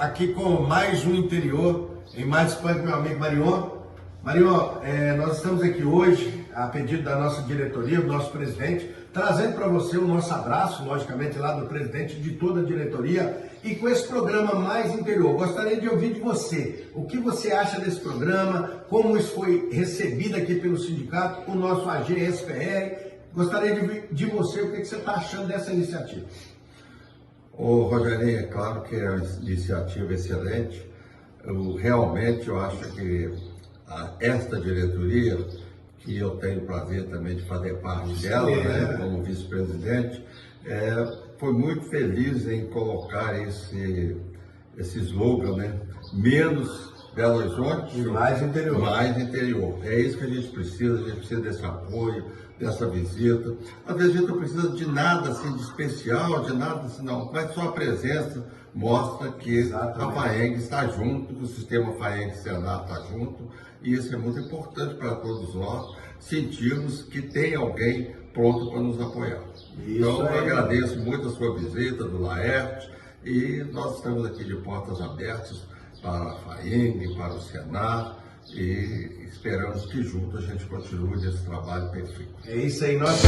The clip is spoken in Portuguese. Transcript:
aqui com mais um interior, em mais espanto, meu amigo Marion. Marion, nós estamos aqui hoje, a pedido da nossa diretoria, do nosso presidente, trazendo para você o nosso abraço, logicamente, lá do presidente de toda a diretoria, e com esse programa Mais Interior. Gostaria de ouvir de você, o que você acha desse programa, como isso foi recebido aqui pelo sindicato, o nosso AGSPR. Gostaria de ouvir de você o que você está achando dessa iniciativa. Ô Rogerinho, é claro que é uma iniciativa excelente. Realmente eu acho que esta diretoria, que eu tenho o prazer também de fazer parte dela, né, como vice-presidente, foi muito feliz em colocar esse slogan, né? Menos Belo Horizonte E mais interior. Mais interior. É isso que a gente precisa desse apoio, dessa visita. Às vezes a gente não precisa de nada assim de especial, de nada assim, não, mas só a presença mostra que a FAENG está junto, que o sistema FAENG Senado está junto, e isso é muito importante para todos nós, sentirmos que tem alguém pronto para nos apoiar. Então, eu agradeço muito a sua visita, do Laerte, e nós estamos aqui de portas abertas para a FAENG, para o Senado, e esperamos que juntos a gente continue nesse trabalho perfeito. É isso aí, nós...